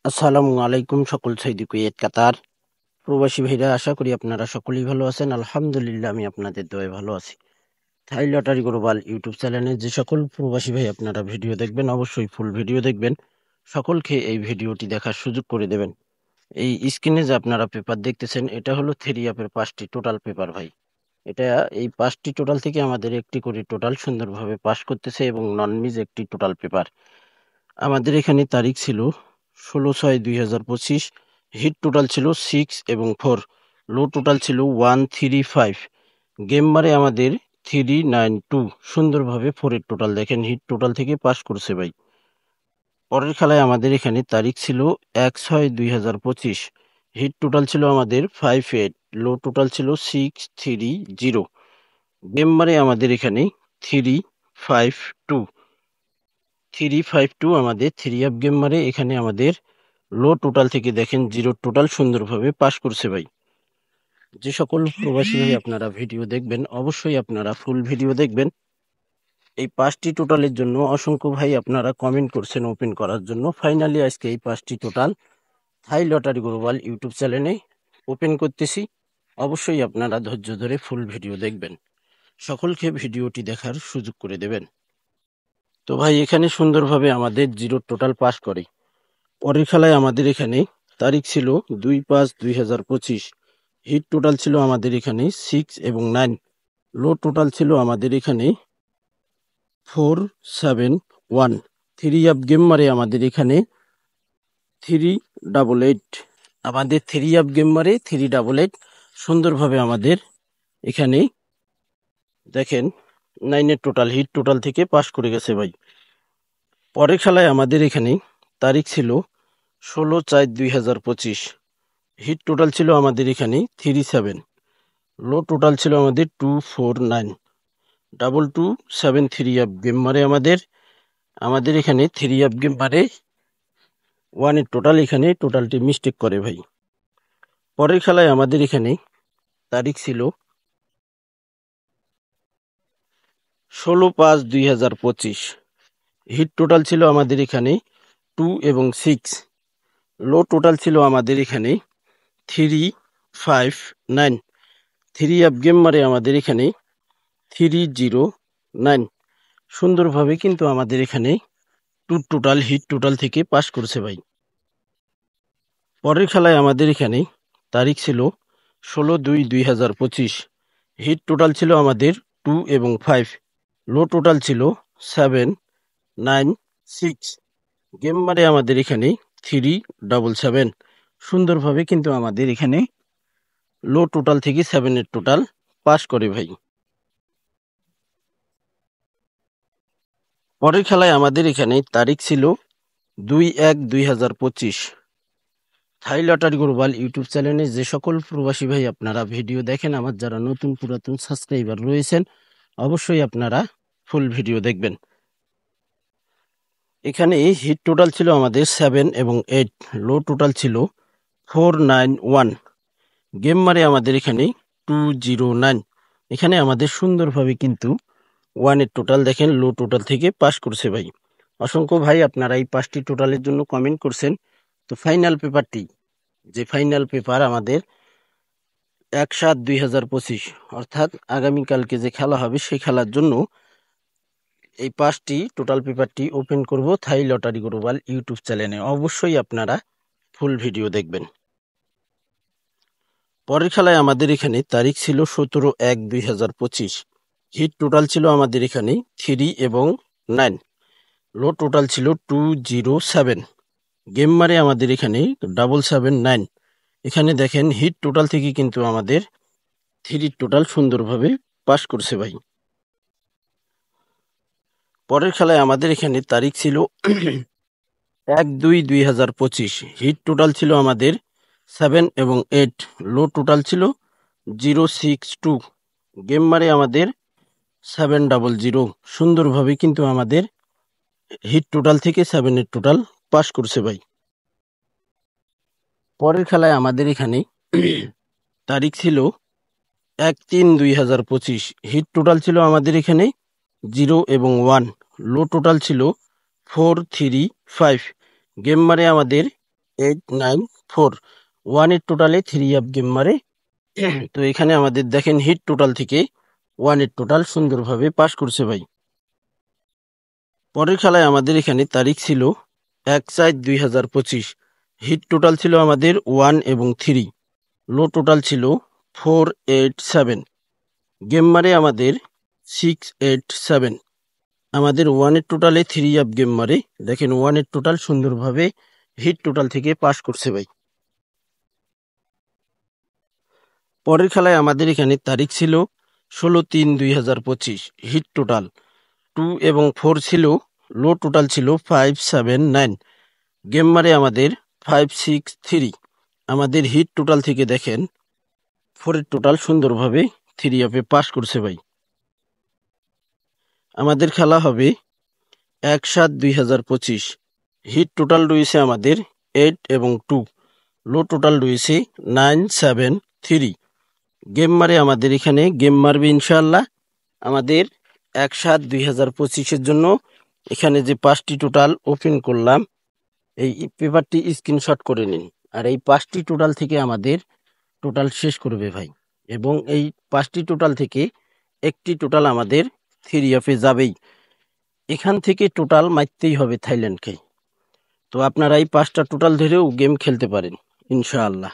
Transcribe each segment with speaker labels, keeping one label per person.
Speaker 1: আসসালামু আলাইকুম সকল সৌদি কুয়েত কাতার প্রবাসী ভাইরা, আশা করি আপনারা সকলেই ভালো আছেন। আলহামদুলিল্লাহ, আমি আপনাদের দোয়ায় ভালো আছি। থাই লটারি গ্লোবাল ইউটিউব চ্যানেলে যে সকল প্রবাসী ভাই আপনারা ভিডিও দেখবেন, অবশ্যই ফুল ভিডিও দেখবেন। সকলকে এই ভিডিওটি দেখার সুযোগ করে দেবেন। এই স্ক্রিনে যে আপনারা পেপার দেখতেছেন, এটা হলো থ্রি অ্যাপের 5টি টোটাল পেপার ভাই। এটা এই 5টি টোটাল থেকে আমাদের একটি করে টোটাল সুন্দরভাবে পাস করতেছে এবং নন মিজ একটি টোটাল পেপার। আমাদের এখানে তারিখ ছিল 16/6/2025। হিট টোটাল ছিল 6 এবং 4। লো টোটাল ছিল 135। গেম মারে আমাদের 392। সুন্দরভাবে 4-এর টোটাল দেখেন, হিট টোটাল থেকে পাস করছে ভাই। পরের খেলায় আমাদের এখানে তারিখ ছিল 1/6/2025। হিট টোটাল ছিল আমাদের 58। লো টোটাল ছিল 630। গেম মারে আমাদের এখানে 352। 352 আমাদের থ্রি অ্যাপ গেম মারে। এখানে আমাদের লো টোটাল থেকে দেখেন জিরো টোটাল সুন্দরভাবে পাস করছে ভাই। যে সকল প্রবাসী ভাই আপনারা ভিডিও দেখবেন, অবশ্যই আপনারা ফুল ভিডিও দেখবেন। এই 5টি টোটালের জন্য অসংখ্য ভাই আপনারা কমেন্ট করছেন ওপেন করার জন্য। ফাইনালি আজকে এই 5টি total Thai lottery global YouTube চ্যানেলে ওপেন করতেছি। অবশ্যই আপনারা ধৈর্য ধরে ফুল ভিডিও দেখবেন, সকলকে ভিডিওটি দেখার সুযোগ করে দেবেন। তো ভাই, এখানে সুন্দরভাবে আমাদের জিরো টোটাল পাস করে। পরের খেলায় আমাদের এখানে তারিখ ছিল 2/5/2025। হিট টোটাল ছিল আমাদের এখানে 6 এবং 9। লো টোটাল ছিল আমাদের এখানে 471। থ্রি অ্যাপ গেম মারে আমাদের এখানে 388। আমাদের থ্রি অ্যাপ গেম মারে 388 সুন্দরভাবে আমাদের এখানে দেখেন 9-এর টোটাল হিট টোটাল থেকে পাস করে গেছে ভাই। পরের খেলায় আমাদের এখানে তারিখ ছিল 16/4/2025। হিট টোটাল ছিল আমাদের এখানে 37। লো টোটাল ছিল আমাদের 249। 2273 অ্যাপ গেম মারে আমাদের এখানে থ্রি অ্যাপ গেম মারে 1-এর টোটাল। এখানে টোটালটি মিস্টেক করে ভাই। পরের খেলায় আমাদের এখানে তারিখ ছিল 16/5/2025। হিট টোটাল ছিল আমাদের এখানে 2 এবং 6। লো টোটাল ছিল আমাদের এখানে 359। থ্রি অ্যাপ গেম মারে আমাদের এখানে 309। সুন্দরভাবে কিন্তু আমাদের এখানে টোটাল হিট টোটাল থেকে পাস করছে ভাই। পরের খেলায় আমাদের এখানে তারিখ ছিল 16/2/2025। হিট টোটাল ছিল আমাদের 2 এবং 5। লো টোটাল ছিল 796। গেম মারে আমাদের এখানে 377। সুন্দরভাবে কিন্তু আমাদের এখানে লো টোটাল থেকে 7-এর টোটাল পাস করে ভাই। পরের খেলায় আমাদের এখানে তারিখ ছিল 2/1/2025। থাই লটারি গ্লোবাল ইউটিউব চ্যানেলে যে সকল প্রবাসী ভাই আপনারা ভিডিও দেখেন, আমার যারা নতুন পুরাতন সাবস্ক্রাইবার রয়েছেন, অবশ্যই আপনারা ফুল ভিডিও দেখবেন। এখানে হিট টোটাল ছিল আমাদের 7 এবং 8। লো টোটাল ছিল 491। গেম মারে আমাদের এখানে 209। এখানে আমাদের সুন্দরভাবে কিন্তু 1-এর টোটাল দেখেন লো টোটাল থেকে পাস করছে ভাই। অসংখ্য ভাই আপনারা এই 5টি টোটালের জন্য কমেন্ট করছেন। তো ফাইনাল পেপারটি, যে ফাইনাল পেপার আমাদের 1/7/2025, অর্থাৎ আগামীকালকে যে খেলা হবে সেই খেলার জন্য এই 5টি টোটাল পেপারটি ওপেন করব থাই লটারি গ্লোবাল ইউটিউব চ্যানেলে। অবশ্যই আপনারা ফুল ভিডিও দেখবেন। পরের খেলায় আমাদের এখানে তারিখ ছিল 17/1/2025। হিট টোটাল ছিল আমাদের এখানে 3 এবং 9। লো টোটাল ছিল 207। গেম মারে আমাদের এখানে 779। এখানে দেখেন হিট টোটাল থেকে কিন্তু আমাদের থ্রি টোটাল সুন্দরভাবে পাস করছে ভাই। পরের খেলায় আমাদের এখানে তারিখ ছিল 1/2/2025। হিট টোটাল ছিল আমাদের 7 এবং 8। লো টোটাল ছিল 062। গেম মারে আমাদের 700। সুন্দরভাবে কিন্তু আমাদের হিট টোটাল থেকে 7-এর টোটাল পাস করছে ভাই। পরের খেলায় আমাদের এখানে তারিখ ছিল 1/3/2025। হিট টোটাল ছিল আমাদের এখানে 0 এবং 1। লো টোটাল ছিল 435। গেম মারে আমাদের 894 ওয়ানের টোটালে 3 আপ গেম মারে। তো এখানে আমাদের দেখেন হিট টোটাল থেকে ওয়ানের টোটাল সুন্দরভাবে পাস করছে ভাই। পরের খেলায় আমাদের এখানে তারিখ ছিল 1/4/2025। হিট টোটাল ছিল আমাদের 1 এবং 3, লো টোটাল ছিল 487, গেম মারে আমাদের 687। আমাদের ওয়ানের টোটালে 3 আপ গেম মারে। দেখেন ওয়ানের টোটাল সুন্দরভাবে হিট টোটাল থেকে পাস করছে ভাই। পরের খেলায় আমাদের এখানে তারিখ ছিল 16/3/2025। হিট টোটাল 2 এবং 4 ছিল, লো টোটাল ছিল 579, গেম মারে আমাদের 563। আমাদের হিট টোটাল থেকে দেখেন 4-এর টোটাল সুন্দরভাবে 3 আপে পাস করছে ভাই। আমাদের খেলা হবে 1/7/2025। হিট টোটাল রয়েছে আমাদের 8 এবং 2, লো টোটাল রয়েছে 973, গেম মারে আমাদের এখানে গেম মারবে ইনশাআল্লাহ। আমাদের 1/7/2025-এর জন্য এখানে যে 5টি টোটাল ওপেন করলাম, এই পেপারটি স্ক্রিনশট করে নিন। আর এই 5টি টোটাল থেকে আমাদের টোটাল শেষ করবে ভাই, এবং এই 5টি টোটাল থেকে একটি টোটাল আমাদের 3 আপে যাবেই। এখান থেকে টোটাল মারতেই হবে থাইল্যান্ডকে। তো আপনারা এই 5টা টোটাল ধরেও গেম খেলতে পারেন ইনশাআল্লাহ।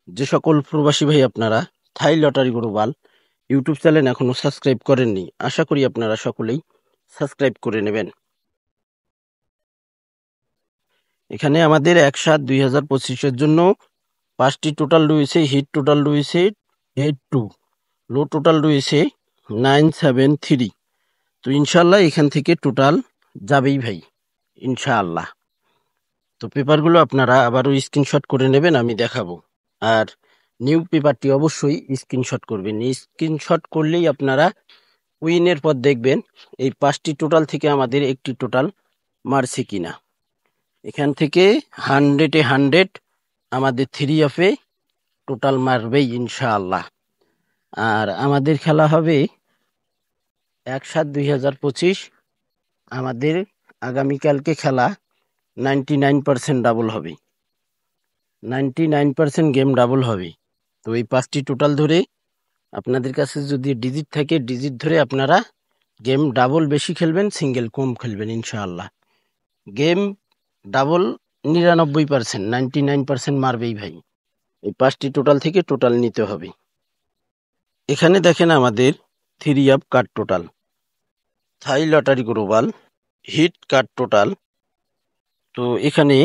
Speaker 1: যে সকল প্রবাসী ভাই আপনারা থাই লটারি গ্লোবাল ইউটিউব চ্যানেল এখনো সাবস্ক্রাইব করেননি, আশা করি আপনারা সকলেই সাবস্ক্রাইব করে নেবেন। এখানে আমাদের 1/7/2025-এর জন্য 5টি টোটাল রয়েছে। হিট টোটাল রয়েছে 82, লো টোটাল রয়েছে 973। তো ইনশাআল্লাহ এখান থেকে টোটাল যাবেই ভাই ইনশাআল্লাহ। তো পেপারগুলো আপনারা আবারও স্ক্রিনশট করে নেবেন, আমি দেখাবো। আর নিউ পেপারটি অবশ্যই স্ক্রিনশট করবেন। স্ক্রিনশট করলেই আপনারা উইনের পর দেখবেন এই 5টি টোটাল থেকে আমাদের একটি টোটাল মারছে কিনা। এখান থেকে 100-এ 100 আমাদের 3 আপে টোটাল মারবেই ইনশাআল্লাহ। আর আমাদের খেলা হবে 1/7/2025। আমাদের আগামীকালকে খেলা 99% ডাবল হবে, 99% গেম ডাবল হবে। তো এই 5টি টোটাল ধরে আপনাদের কাছে যদি ডিজিট থাকে, ডিজিট ধরে আপনারা গেম ডাবল বেশি খেলবেন, সিঙ্গেল কম খেলবেন ইনশাআল্লাহ। গেম ডাবল 99%, 99% মারবেই ভাই। এই 5টি টোটাল থেকে টোটাল নিতে হবে। এখানে দেখেন আমাদের 3 up card total, Thai lottery global hit card total. তো এখানে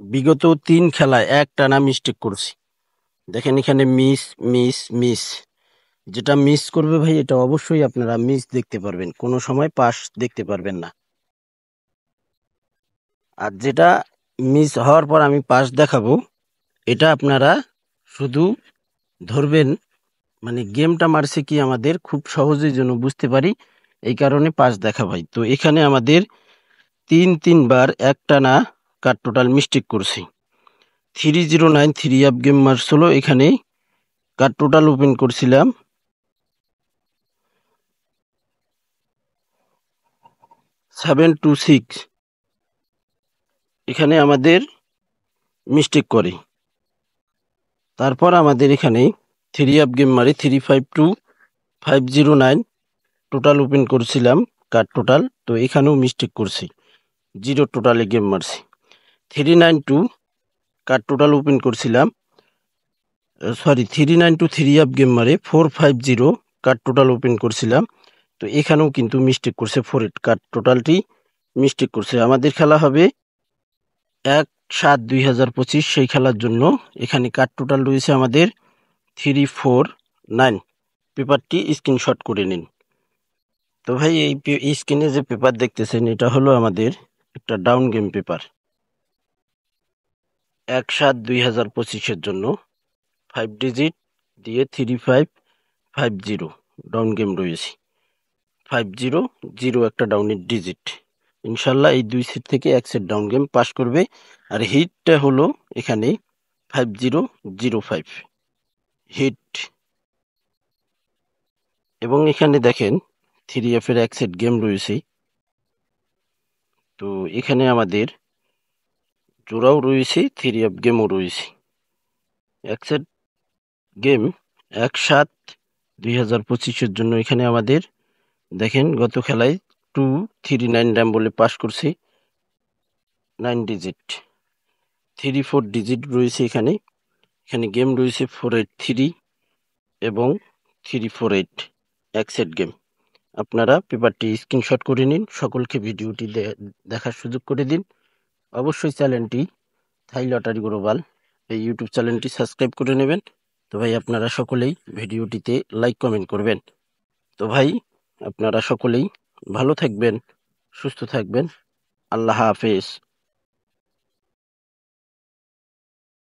Speaker 1: বিগত 3 খেলায় একটানা মিস্টেক করছি। দেখেন এখানে মিস মিস মিস, যেটা মিস করবে ভাই এটা অবশ্যই আপনারা মিস দেখতে পারবেন, কোনো সময় পাস দেখতে পারবেন না। আর যেটা মিস হওয়ার পর আমি পাস দেখাবো, এটা আপনারা শুধু ধরবেন, মানে গেমটা মারছে কি আমাদের খুব সহজেই যেন বুঝতে পারি, এই কারণে পাস দেখা ভাই। তো এখানে আমাদের 3 বার একটানা কার টোটাল মিস্টেক করছি। 309 3 আপ গেম মারছিল। এখানে কার টোটাল ওপেন করছিলাম 726, এখানে আমাদের মিস্টেক করে। তারপর আমাদের এখানে 3 আপ গেম মারি 352 509 টোটাল ওপেন করছিলাম কার টোটাল। তো এখানেও মিস্টেক করছি, 0 টোটালে গেম মারছি। 392 কার টোটাল ওপেন করছিলাম, সরি 392 3 আপ গেম মারে 450 কার টোটাল ওপেন করছিলাম। তো এখানেও কিন্তু মিস্টেক করছে, 4 কার টোটালটি মিস্টেক করছে। আমাদের খেলা হবে 1/7/2025, সেই খেলার জন্য এখানে কার টোটাল রয়েছে আমাদের 349। পেপারটি স্ক্রিনশট করে নিন। তো ভাই এই স্ক্রিনে যে পেপার দেখতেছেন এটা হলো আমাদের একটা ডাউন গেম পেপার। 1/7/2025-এর জন্য 5 ডিজিট দিয়ে 3550 ডাউন গেম রয়েছে। 500 একটা ডাউনের ডিজিট। ইনশাল্লাহ এই 2 সেট থেকে 1 সেট ডাউন গেম পাস করবে। আর হিটটা হলো এখানে 5005 হিট। এবং এখানে দেখেন 3F এর 1 সেট গেম রয়েছে। তো এখানে আমাদের জোড়াও রয়েছে, 3 গেমও রয়েছে। এক সেট গেম 1/7/2025 জন্য এখানে আমাদের দেখেন গত খেলায় 239 র্যাম বলে পাস করছে। 9 ডিজিট 34 ডিজিট রয়েছে এখানে। এখানে গেম রয়েছে 483 এবং 348 এক সেট গেম। আপনারা পেপারটি স্ক্রিনশট করে নিন, সকলকে ভিডিওটি দেখার সুযোগ করে দিন। অবশ্যই চ্যানেলটি থাই লটারি গ্লোবাল এই ইউটিউব চ্যানেলটি সাবস্ক্রাইব করে নেবেন। তো ভাই আপনারা সকলেই ভিডিওটিতে লাইক কমেন্ট করবেন। তো ভাই আপনারা সকলেই ভালো থাকবেন, সুস্থ থাকবেন। আল্লাহ হাফেজ।